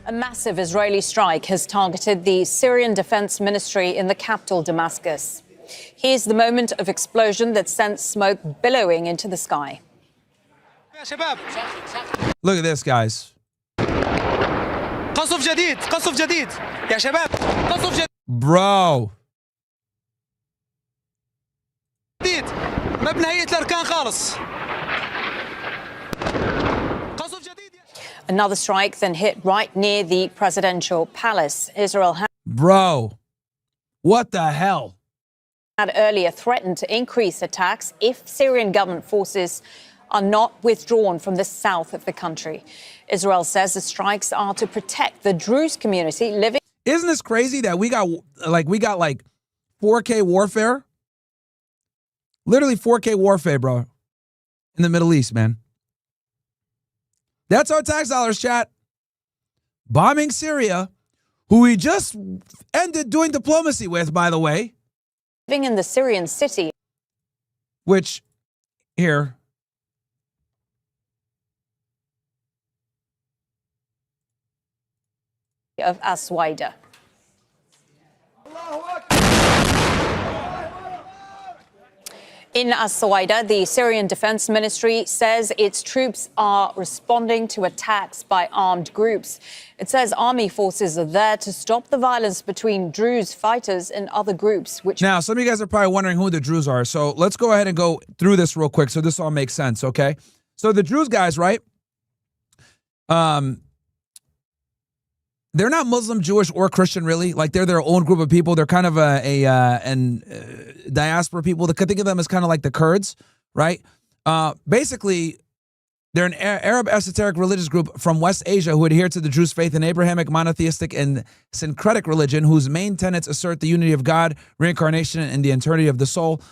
A massive Israeli strike has targeted the Syrian Defense Ministry in the capital, Damascus. Here's the moment of explosion that sent smoke billowing into the sky. Look at this, guys. Bro. Another strike then hit right near the presidential palace. Israel Bro, what the hell? Had earlier threatened to increase attacks if Syrian government forces are not withdrawn from the south of the country. Israel says the strikes are to protect the Druze community living. Isn't this crazy that we got like 4K warfare? Literally 4K warfare, bro, in the Middle East, man. That's our tax dollars, chat. Bombing Syria, who we just ended doing diplomacy with, by the way. Living in the Syrian city. Which, here. Of Aswaida. In Aswaida, the Syrian Defense Ministry says its troops are responding to attacks by armed groups. It says army forces are there to stop the violence between Druze fighters and other groups. Now, some of you guys are probably wondering who the Druze are. So let's go ahead and go through this real quick so this all makes sense, okay? So the Druze guys, right? They're not Muslim, Jewish, or Christian, really. Like, they're their own group of people. They're kind of diaspora people. Think of them as kind of like the Kurds, right? Basically, they're an Arab esoteric religious group from West Asia who adhere to the Druze faith, an Abrahamic, monotheistic, and syncretic religion whose main tenets assert the unity of God, reincarnation, and the eternity of the soul.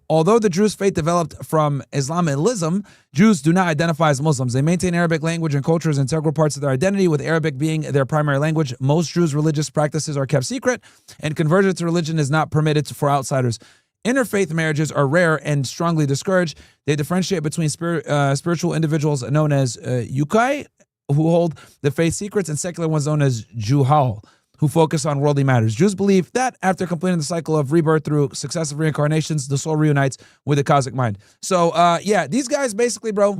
Although the Druze faith developed from Islamism, Jews do not identify as Muslims. They maintain Arabic language and culture as integral parts of their identity, with Arabic being their primary language. Most Druze religious practices are kept secret, and conversion to religion is not permitted for outsiders. Interfaith marriages are rare and strongly discouraged. They differentiate between spiritual individuals known as yukai, who hold the faith secrets, and secular ones known as juhal, who focus on worldly matters. Jews believe that after completing the cycle of rebirth through successive reincarnations, the soul reunites with the cosmic mind. So, yeah, these guys basically, bro,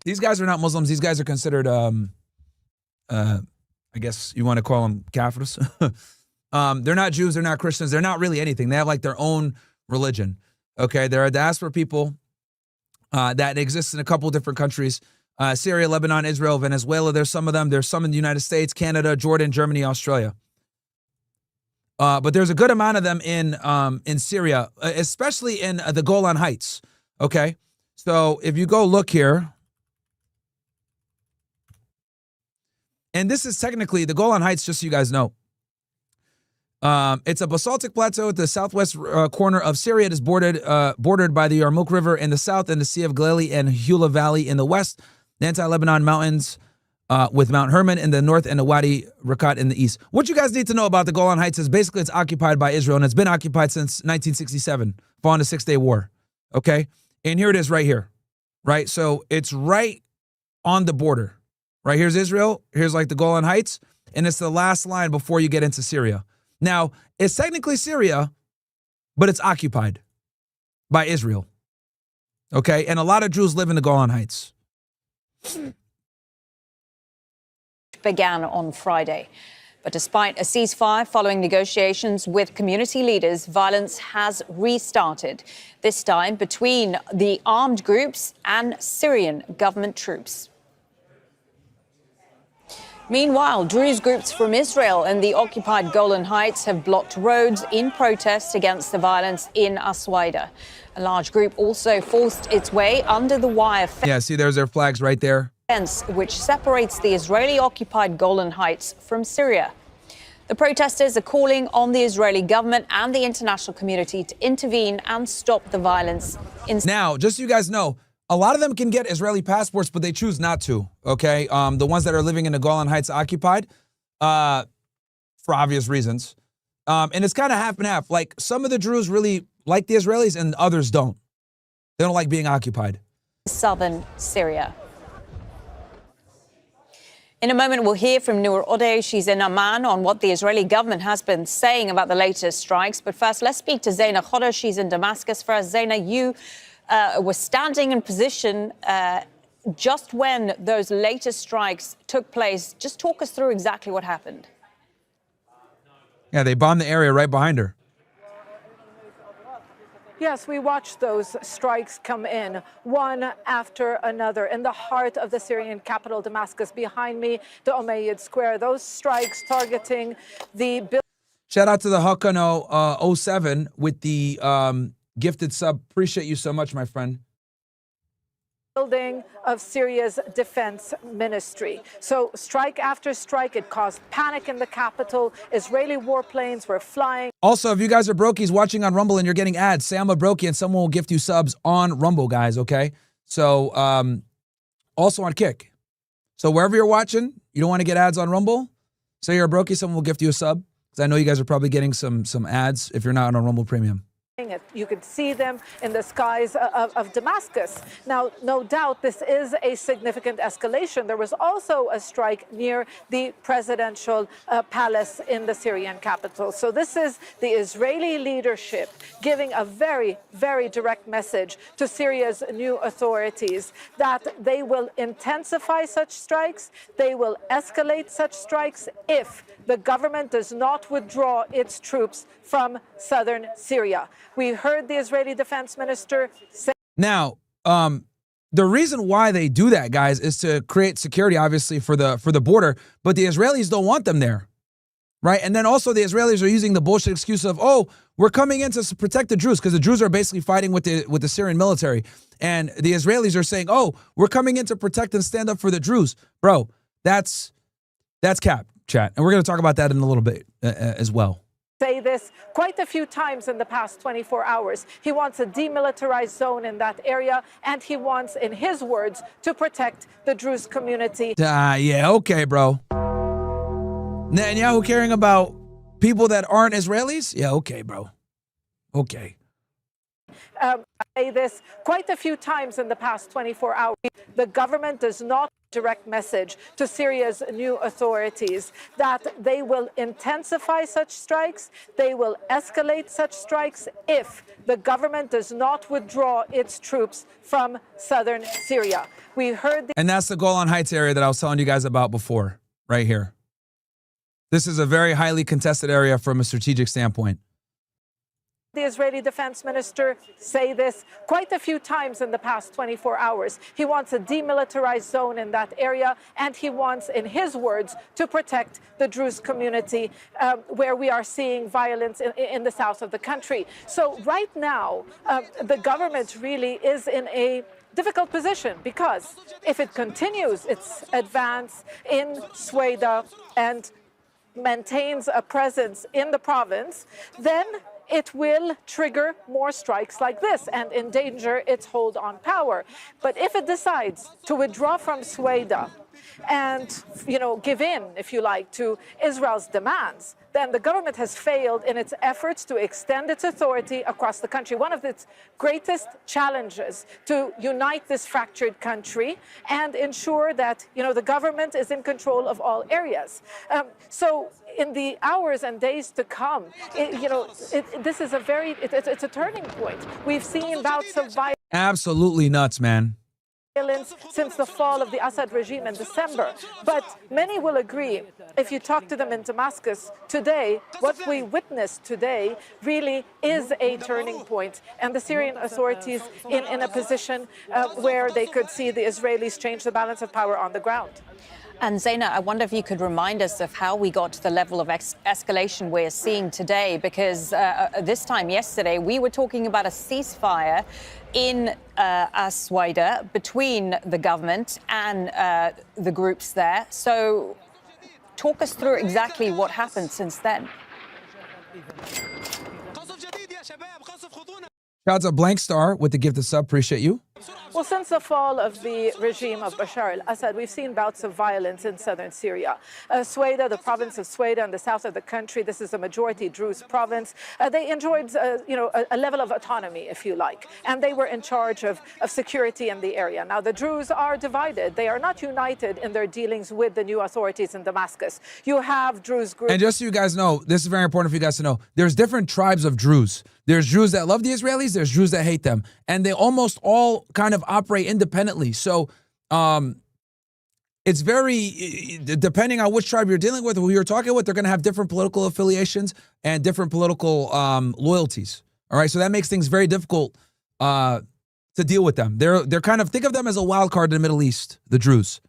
these guys are not Muslims. These guys are considered, I guess you want to call them kafirs. They're not Jews. They're not Christians. They're not really anything. They have like their own religion. Okay, they're a diaspora people that exists in a couple different countries. Syria, Lebanon, Israel, Venezuela. There's some of them. There's some in the United States, Canada, Jordan, Germany, Australia. But there's a good amount of them in Syria, especially in the Golan Heights. Okay, so if you go look here, and this is technically the Golan Heights, just so you guys know. It's a basaltic plateau at the southwest corner of Syria. It is bordered by the Yarmouk River in the south and the Sea of Galilee and Hula Valley in the west. The anti-Lebanon mountains with Mount Hermon in the north and the Wadi Rakat in the east. What you guys need to know about the Golan Heights is basically it's occupied by Israel, and it's been occupied since 1967, following the Six-Day War, okay? And here it is right here, right? So it's right on the border, right? Here's Israel, here's like the Golan Heights, and it's the last line before you get into Syria. Now, it's technically Syria, but it's occupied by Israel, okay? And a lot of Jews live in the Golan Heights. Began on Friday. But despite a ceasefire following negotiations with community leaders, violence has restarted, this time between the armed groups and Syrian government troops. Meanwhile, Druze groups from Israel and the occupied Golan Heights have blocked roads in protest against the violence in Aswaida. A large group also forced its way under the wire fence. Yeah, see, there's their flags right there. Which separates the Israeli-occupied Golan Heights from Syria. The protesters are calling on the Israeli government and the international community to intervene and stop the violence. Now, just so you guys know, a lot of them can get Israeli passports, but they choose not to, okay? The ones that are living in the Golan Heights occupied, for obvious reasons. And it's kind of half and half. Like, some of the Druze really like the Israelis and others don't. They don't like being occupied. Southern Syria. In a moment, we'll hear from Noor Odeh. She's in Amman on what the Israeli government has been saying about the latest strikes. But first, let's speak to Zaina Khoda. She's in Damascus. First, Zaina, you were standing in position just when those latest strikes took place. Just talk us through exactly what happened. Yeah, they bombed the area right behind her. Yes, we watched those strikes come in, one after another, in the heart of the Syrian capital, Damascus. Behind me, the Umayyad Square. Those strikes targeting the... Shout out to the Hakano 07 with the gifted sub. Appreciate you so much, my friend. Building of Syria's defense ministry. So strike after strike, it caused panic in the capital. Israeli warplanes were flying. Also, if you guys are brokies watching on Rumble and you're getting ads, say I'm a brokie and someone will gift you subs on Rumble, guys, okay? So, also on Kick. So wherever you're watching, you don't want to get ads on Rumble, say you're a brokie, someone will gift you a sub. Because I know you guys are probably getting some ads if you're not on a Rumble Premium. You could see them in the skies of Damascus. Now, no doubt, this is a significant escalation. There was also a strike near the presidential palace in the Syrian capital. So this is the Israeli leadership giving a very, very direct message to Syria's new authorities that they will intensify such strikes, they will escalate such strikes if the government does not withdraw its troops from southern Syria. We heard the Israeli defense minister say... Now, the reason why they do that, guys, is to create security, obviously, for the border, but the Israelis don't want them there, right? And then also the Israelis are using the bullshit excuse of, oh, we're coming in to protect the Druze, because the Druze are basically fighting with the Syrian military. And the Israelis are saying, oh, we're coming in to protect and stand up for the Druze. Bro, that's cap, chat. And we're going to talk about that in a little bit as well. Say this quite a few times in the past 24 hours. He wants a demilitarized zone in that area, and he wants, in his words, to protect the Druze community. Yeah, okay, bro. Netanyahu caring about people that aren't Israelis? Yeah, okay, bro. Okay. I say this quite a few times in the past 24 hours. The government does not direct message to Syria's new authorities that they will intensify such strikes, they will escalate such strikes if the government does not withdraw its troops from southern Syria. We heard... And that's the Golan Heights area that I was telling you guys about before, right here. This is a very highly contested area from a strategic standpoint. The Israeli defense minister say this quite a few times in the past 24 hours. He wants a demilitarized zone in that area, and he wants, in his words, to protect the Druze community where we are seeing violence in the south of the country. So right now, the government really is in a difficult position, because if it continues its advance in Sueda and maintains a presence in the province, then it will trigger more strikes like this and endanger its hold on power. But if it decides to withdraw from Sueda and, give in, if you like, to Israel's demands, then the government has failed in its efforts to extend its authority across the country. One of its greatest challenges to unite this fractured country and ensure that, the government is in control of all areas. So in the hours and days to come, this is it's a turning point. We've seen bouts of violence. Absolutely nuts, man. Since the fall of the Assad regime in December. But many will agree, if you talk to them in Damascus today, what we witnessed today really is a turning point. And the Syrian authorities in a position where they could see the Israelis change the balance of power on the ground. And Zaina, I wonder if you could remind us of how we got to the level of escalation we're seeing today, because this time yesterday we were talking about a ceasefire in Sueda between the government and the groups there. So talk us through exactly what happened since then. Shout out to Blank Star with the gift of sub. Appreciate you. Well, since the fall of the regime of Bashar al-Assad, we've seen bouts of violence in southern Syria. Sueda, the province of Sueda in the south of the country, this is a majority Druze province. They enjoyed, a level of autonomy, if you like, and they were in charge of security in the area. Now, the Druze are divided. They are not united in their dealings with the new authorities in Damascus. You have Druze groups. And just so you guys know, this is very important for you guys to know, there's different tribes of Druze. There's Druze that love the Israelis, there's Druze that hate them. And they almost all kind of operate independently. So it's very, depending on which tribe you're dealing with, who you're talking with, they're going to have different political affiliations and different political loyalties. All right, so that makes things very difficult to deal with them. They're kind of, think of them as a wild card in the Middle East, the Druze.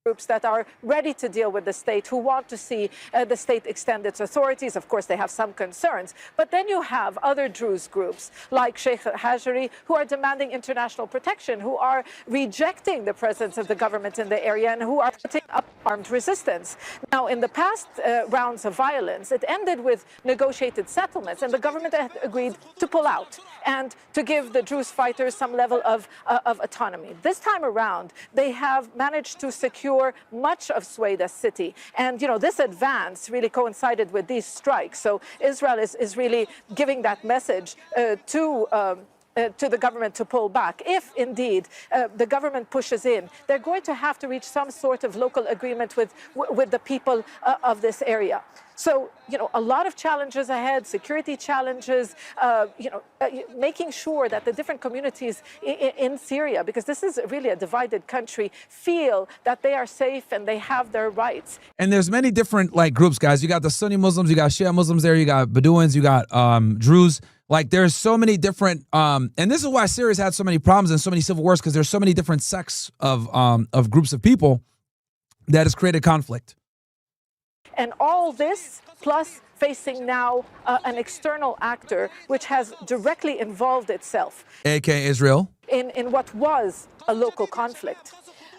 Groups that are ready to deal with the state, who want to see the state extend its authorities. Of course, they have some concerns. But then you have other Druze groups like Sheikh Hajri, who are demanding international protection, who are rejecting the presence of the government in the area, and who are putting up armed resistance. Now, in the past rounds of violence, it ended with negotiated settlements, and the government had agreed to pull out and to give the Druze fighters some level of autonomy. This time around, they have managed to secure much of Sueda city. And, this advance really coincided with these strikes. So Israel is really giving that message to the government to pull back. If indeed the government pushes in, they're going to have to reach some sort of local agreement with the people of this area. So, a lot of challenges ahead, security challenges, making sure that the different communities in Syria, because this is really a divided country, feel that they are safe and they have their rights. And there's many different groups, guys. You got the Sunni Muslims, you got Shia Muslims there, you got Bedouins, you got Druze. There's so many different, and this is why Syria's had so many problems and so many civil wars, because there's so many different sects of groups of people that has created conflict. And all this, plus facing now an external actor which has directly involved itself, A.K.A. Israel, in what was a local conflict.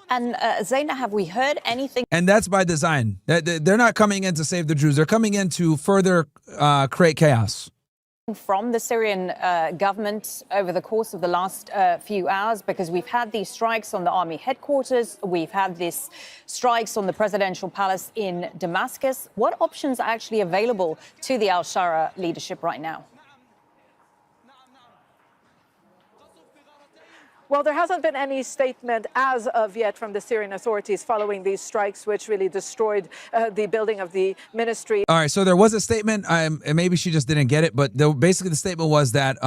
And Zaina, have we heard anything? And that's by design. They're not coming in to save the Jews. They're coming in to further create chaos. From the Syrian government over the course of the last few hours, because we've had these strikes on the army headquarters, we've had these strikes on the presidential palace in Damascus. What options are actually available to the al-Shara leadership right now? Well, there hasn't been any statement as of yet from the Syrian authorities following these strikes, which really destroyed the building of the ministry. All right, so there was a statement, and maybe she just didn't get it, but basically the statement was that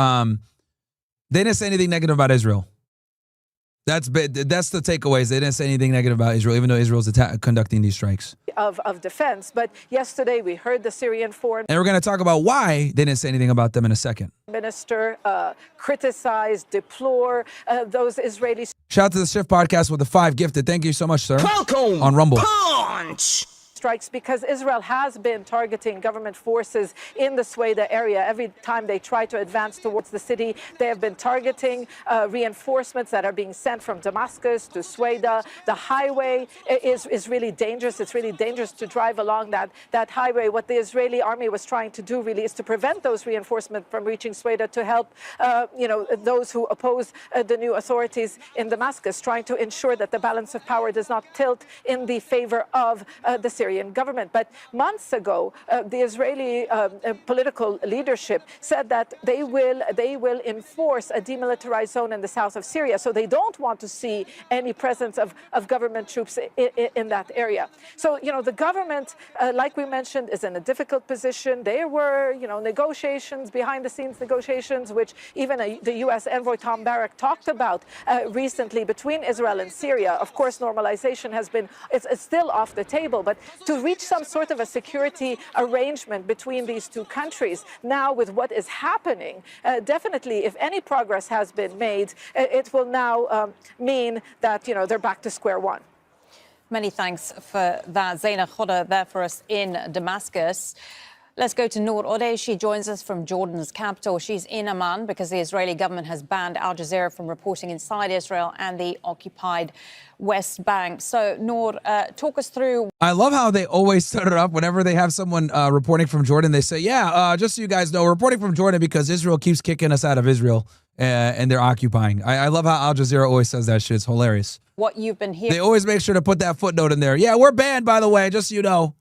they didn't say anything negative about Israel. That's the takeaways. They didn't say anything negative about Israel, even though Israel's conducting these strikes. Of defense. But yesterday we heard the Syrian foreign And we're going to talk about why they didn't say anything about them in a second. minister criticize, deplore those Israeli Shout out to the Shift Podcast with the 5 gifted. Thank you so much, sir. Welcome. On Rumble. Punch. strikes, because Israel has been targeting government forces in the Sueda area. Every time they try to advance towards the city, they have been targeting reinforcements that are being sent from Damascus to Sueda. The highway is really dangerous. It's really dangerous to drive along that highway. What the Israeli army was trying to do really is to prevent those reinforcements from reaching Sueda, to help those who oppose the new authorities in Damascus, trying to ensure that the balance of power does not tilt in the favor of the Syrian government. But months ago, the Israeli political leadership said that they will enforce a demilitarized zone in the south of Syria. So they don't want to see any presence of government troops in that area. So, the government, like we mentioned, is in a difficult position. There were, negotiations, behind the scenes negotiations, which even the U.S. envoy Tom Barrack talked about recently between Israel and Syria. Of course, normalization has been, it's still off the table, but to reach some sort of a security arrangement between these two countries now with what is happening, definitely if any progress has been made, it will now mean that, they're back to square one. Many thanks for that. Zaina Khoda there for us in Damascus. Let's go to Noor Odeh. She joins us from Jordan's capital. She's in Amman because the Israeli government has banned Al Jazeera from reporting inside Israel and the occupied West Bank. So, Noor, talk us through. I love how they always set it up whenever they have someone reporting from Jordan. They say, yeah, just so you guys know, we're reporting from Jordan because Israel keeps kicking us out of Israel and they're occupying. I love how Al Jazeera always says that shit. It's hilarious. What you've been hearing. They always make sure to put that footnote in there. Yeah, we're banned, by the way, just so you know.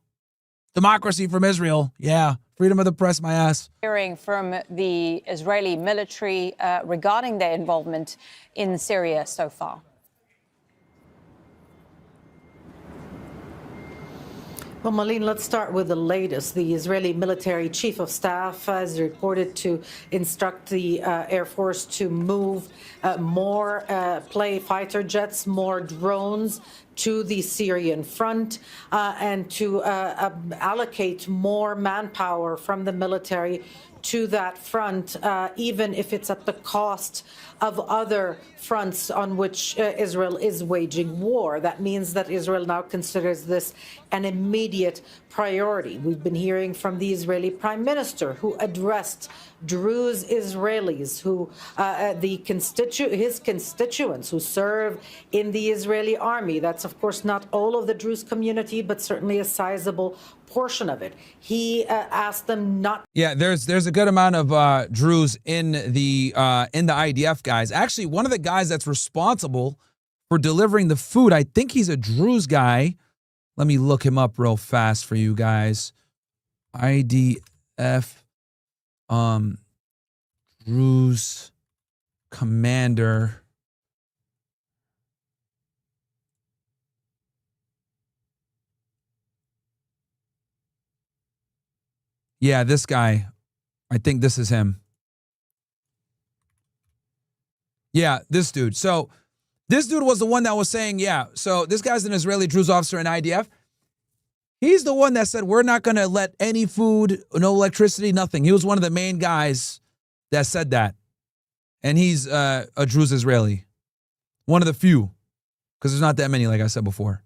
Democracy from Israel. Yeah. Freedom of the press, my ass. Hearing from the Israeli military regarding their involvement in Syria so far. Well, Marlene, let's start with the latest. The Israeli military chief of staff has reported to instruct the Air Force to move more fighter jets, more drones to the Syrian front, and to allocate more manpower from the military to that front, even if it's at the cost of other fronts on which Israel is waging war. That means that Israel now considers this an immediate priority. We've been hearing from the Israeli Prime Minister, who addressed Druze Israelis, who his constituents who serve in the Israeli army. That's, of course, not all of the Druze community, but certainly a sizable portion of it. He asked them not. Yeah, there's a good amount of Druze in the IDF guys. Actually, one of the guys that's responsible for delivering the food, I think he's a Druze guy. Let me look him up real fast for you guys. IDF Druze commander. Yeah, this guy. I think this is him. Yeah, this dude. So this dude was the one that was saying, yeah, so this guy's an Israeli Druze officer in IDF. He's the one that said, we're not going to let any food, no electricity, nothing. He was one of the main guys that said that. And he's a Druze Israeli. One of the few. Because there's not that many, like I said before.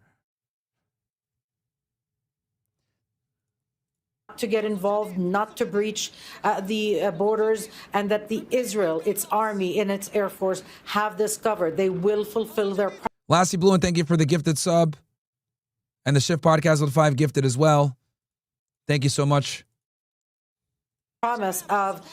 To get involved, not to breach the borders, and that Israel, its army, and its Air Force have this covered. They will fulfill their. Lassie Blue, and thank you for the gifted sub. And the Shift Podcast with 5 gifted as well. Thank you so much. Promise of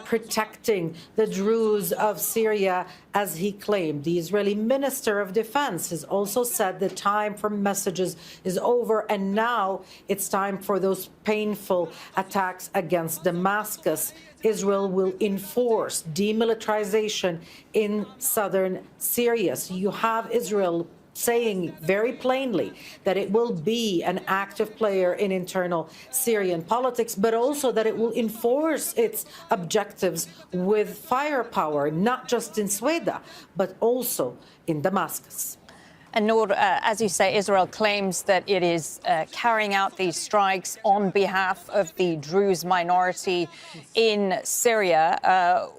protecting the Druze of Syria, as he claimed. The Israeli Minister of Defense has also said the time for messages is over, and now it's time for those painful attacks against Damascus. Israel will enforce demilitarization in southern Syria. So you have Israel saying very plainly that it will be an active player in internal Syrian politics, but also that it will enforce its objectives with firepower, not just in Sweda, but also in Damascus. And Noor, as you say, Israel claims that it is carrying out these strikes on behalf of the Druze minority in Syria.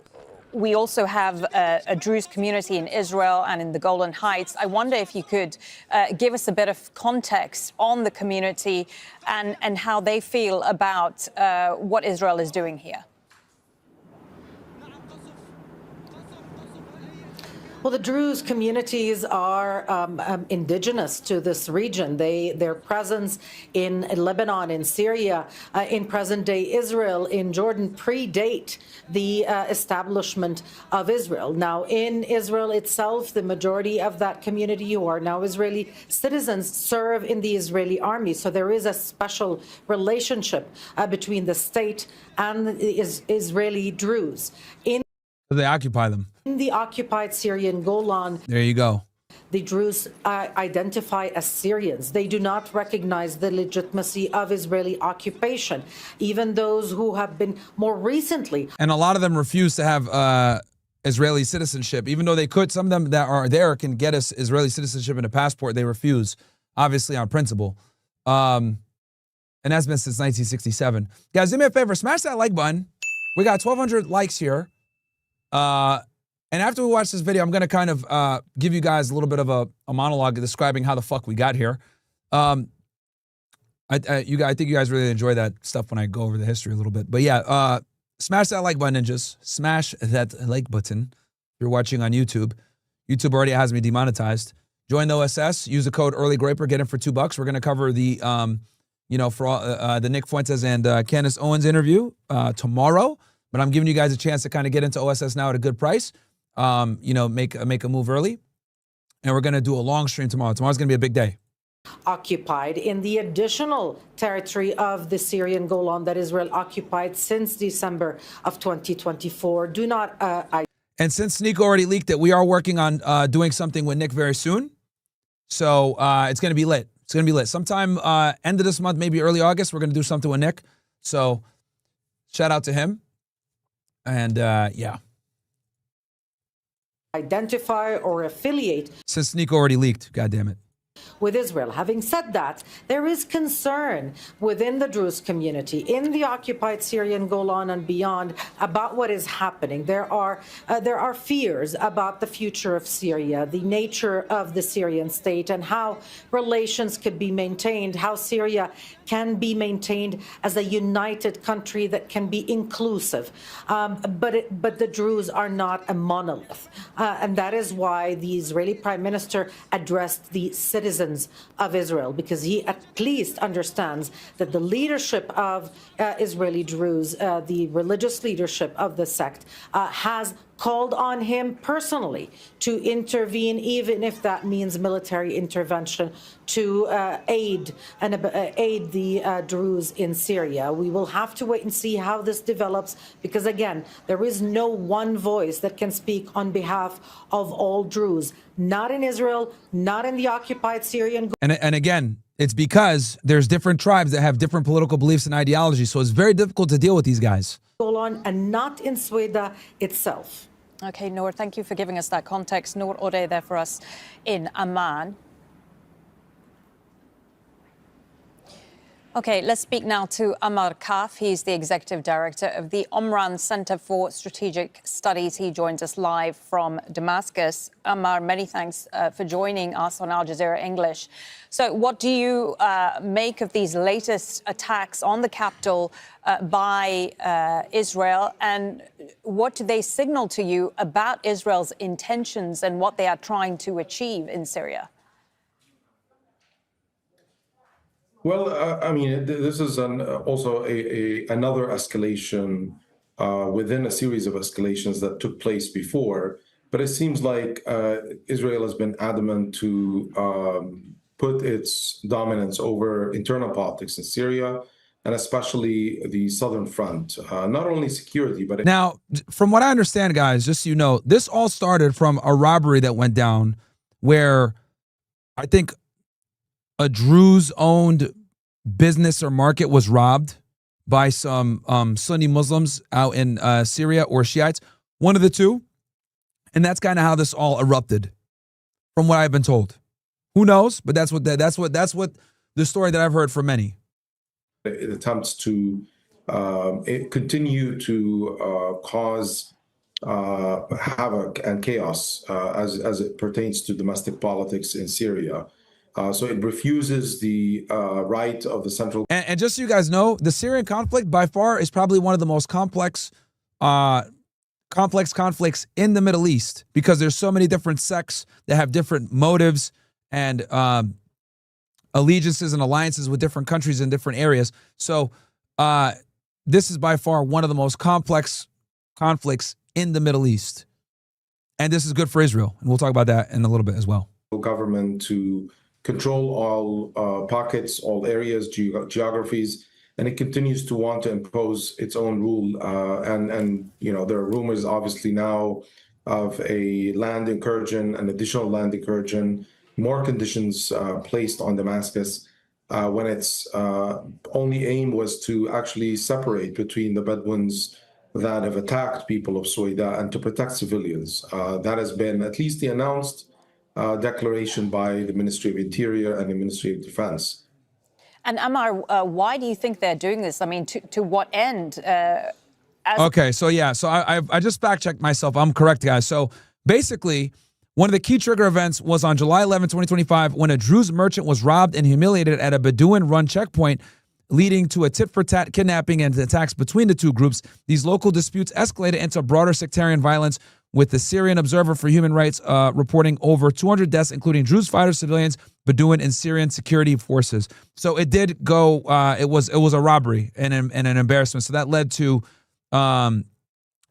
We also have a Druze community in Israel and in the Golan Heights. I wonder if you could give us a bit of context on the community and how they feel about what Israel is doing here. Well, the Druze communities are indigenous to this region. Their presence in Lebanon, in Syria, in present-day Israel, in Jordan, predate the establishment of Israel. Now, in Israel itself, the majority of that community, who are now Israeli citizens, serve in the Israeli army. So there is a special relationship between the state and the Israeli Druze. They occupy them. In the occupied Syrian Golan, there you go. The Druze identify as Syrians. They do not recognize the legitimacy of Israeli occupation, even those who have been more recently. And a lot of them refuse to have Israeli citizenship, even though they could. Some of them that are there can get us Israeli citizenship and a passport. They refuse, obviously on principle. And that's been since 1967. Guys, do me a favor, smash that like button. We got 1,200 likes here. And after we watch this video, I'm going to kind of give you guys a little bit of a monologue describing how the fuck we got here. I think you guys really enjoy that stuff when I go over the history a little bit. But yeah, smash that like button, ninjas. Smash that like button. If you're watching on YouTube, YouTube already has me demonetized. Join the OSS. Use the code EarlyGraper. Get in for $2. We're going to cover the, for all, the Nick Fuentes and Candace Owens interview tomorrow. But I'm giving you guys a chance to kind of get into OSS now at a good price. Make a move early. And we're going to do a long stream tomorrow. Tomorrow's going to be a big day. Occupied in the additional territory of the Syrian Golan that Israel occupied since December of 2024. Do not... And since Nick already leaked it, we are working on doing something with Nick very soon. So it's going to be lit. It's going to be lit. Sometime end of this month, maybe early August, we're going to do something with Nick. So shout out to him. And yeah. Identify or affiliate. Since Nick already leaked, God damn it. With Israel. Having said that, there is concern within the Druze community in the occupied Syrian Golan and beyond about what is happening. There are fears about the future of Syria, the nature of the Syrian state, and how relations could be maintained, how Syria can be maintained as a united country that can be inclusive. But the Druze are not a monolith. And that is why the Israeli Prime Minister addressed the citizens of Israel, because he at least understands that the leadership of Israeli Druze, the religious leadership of the sect, has called on him personally to intervene, even if that means military intervention, to aid the Druze in Syria. We will have to wait and see how this develops, because again, there is no one voice that can speak on behalf of all Druze, not in Israel, not in the occupied Syrian. And again, it's because there's different tribes that have different political beliefs and ideologies, so it's very difficult to deal with these guys. Golan and not in Sweda itself. Okay, Noor, thank you for giving us that context. Noor Ode there for us in Amman. Okay, let's speak now to Amar Kaf. He's the executive director of the Omran Center for Strategic Studies. He joins us live from Damascus. Amar, many thanks for joining us on Al Jazeera English. So what do you make of these latest attacks on the capital by Israel? And what do they signal to you about Israel's intentions and what they are trying to achieve in Syria? Well, I mean, this is also another escalation within a series of escalations that took place before. But it seems like Israel has been adamant to put its dominance over internal politics in Syria, and especially the southern front. Not only security, but... Now, from what I understand, guys, just so you know, this all started from a robbery that went down where I think a Druze-owned business or market was robbed by some Sunni Muslims out in Syria, or Shiites, one of the two. And that's kind of how this all erupted, from what I've been told. Who knows? But that's what the story that I've heard from many. It attempts to continue to cause havoc and chaos as it pertains to domestic politics in Syria. So it refuses the right of the central... And just so you guys know, the Syrian conflict by far is probably one of the most complex conflicts in the Middle East, because there's so many different sects that have different motives and allegiances and alliances with different countries in different areas. So this is by far one of the most complex conflicts in the Middle East. And this is good for Israel. And we'll talk about that in a little bit as well. Government to control all pockets, all areas, geographies, and it continues to want to impose its own rule. And you know, there are rumors, obviously, now of a land incursion, an additional land incursion, more conditions placed on Damascus, when its only aim was to actually separate between the Bedouins that have attacked people of Suwaida and to protect civilians. That has been at least the announced declaration by the Ministry of Interior and the Ministry of Defense. And Amar, why do you think they're doing this? I mean, to what end? Okay, so yeah, so I just fact-checked myself. I'm correct, guys. So basically, One of the key trigger events was on July 11, 2025, when a Druze merchant was robbed and humiliated at a Bedouin-run checkpoint, leading to a tit-for-tat kidnapping and attacks between the two groups. These local disputes escalated into broader sectarian violence, with the Syrian Observer for Human Rights reporting over 200 deaths, including Druze fighters, civilians, Bedouin, and Syrian security forces. So it did go. It was a robbery and an embarrassment. So that led to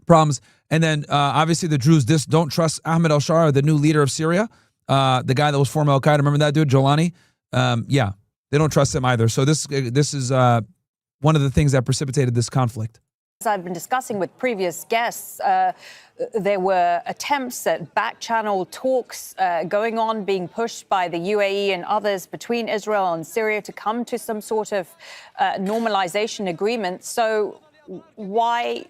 problems. And then obviously the Druze don't trust Ahmed al-Shara, the new leader of Syria, the guy that was former Al-Qaeda. Remember that dude, Jolani? Yeah, they don't trust him either. So this is one of the things that precipitated this conflict. As I've been discussing with previous guests, there were attempts at back-channel talks going on, being pushed by the UAE and others between Israel and Syria to come to some sort of normalization agreement. So why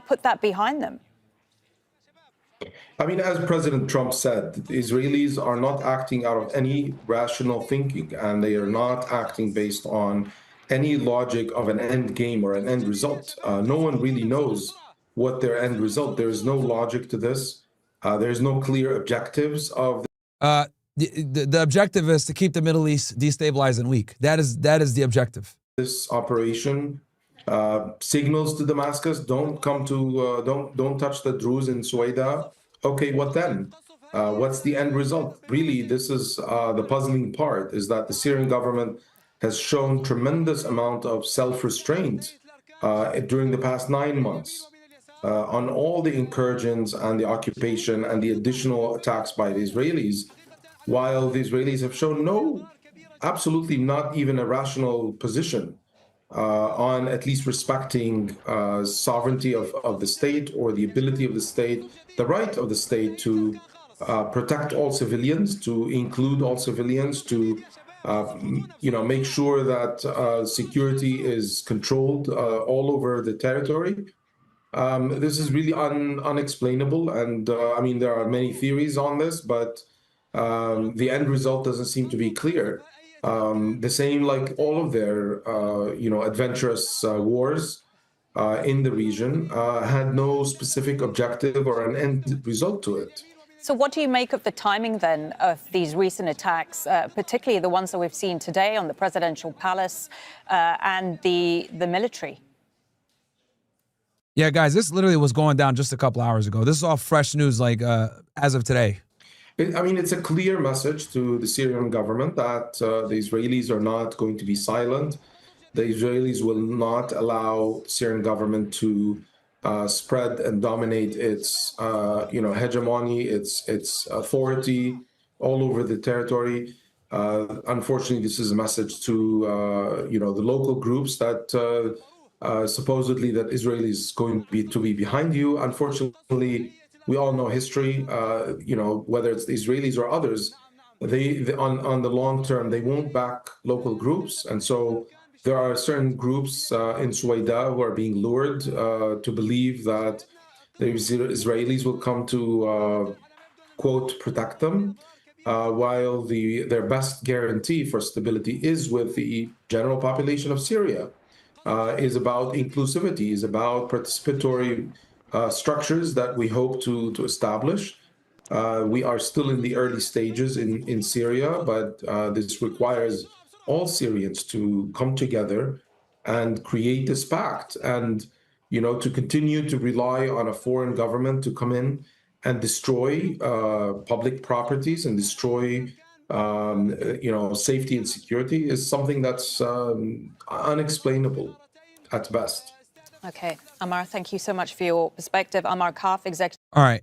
put that behind them? I mean, as President Trump said, the Israelis are not acting out of any rational thinking, and they are not acting based on any logic of an end game or an end result. No one really knows what their end result. There is no logic to this. There's no clear objectives of. The objective is to keep the Middle East destabilized and weak. That is the objective. This operation signals to Damascus: don't come to, don't touch the Druze in Suwaida. Okay, what then? What's the end result? Really, this is the puzzling part: is that the Syrian government has shown tremendous amount of self-restraint during the past 9 months on all the incursions and the occupation and the additional attacks by the Israelis, while the Israelis have shown absolutely not even a rational position on at least respecting sovereignty of the state, or the ability of the state, the right of the state to protect all civilians, to include all civilians, to make sure that security is controlled all over the territory. This is really unexplainable, and I mean, there are many theories on this, but the end result doesn't seem to be clear. The same like all of their adventurous wars in the region had no specific objective or an end result to it. So what do you make of the timing then of these recent attacks, particularly the ones that we've seen today on the presidential palace and the military? Yeah, guys, this literally was going down just a couple hours ago. This is all fresh news, like as of today. I mean, it's a clear message to the Syrian government that the Israelis are not going to be silent. The Israelis will not allow the Syrian government to spread and dominate its, hegemony, its authority all over the territory. Unfortunately, this is a message to, the local groups that supposedly that Israel is going to be behind you. Unfortunately, we all know history. Whether it's the Israelis or others, they on the long term they won't back local groups, and so there are certain groups in Suwaida who are being lured to believe that the Israelis will come to quote protect them, while their best guarantee for stability is with the general population of Syria. Is about inclusivity, is about participatory structures that we hope to establish. We are still in the early stages in Syria, but this requires all Syrians to come together and create this pact, and to continue to rely on a foreign government to come in and destroy public properties and destroy safety and security is something that's unexplainable at best. Okay, Ammar, thank you so much for your perspective. Ammar Kaf, executive. All right.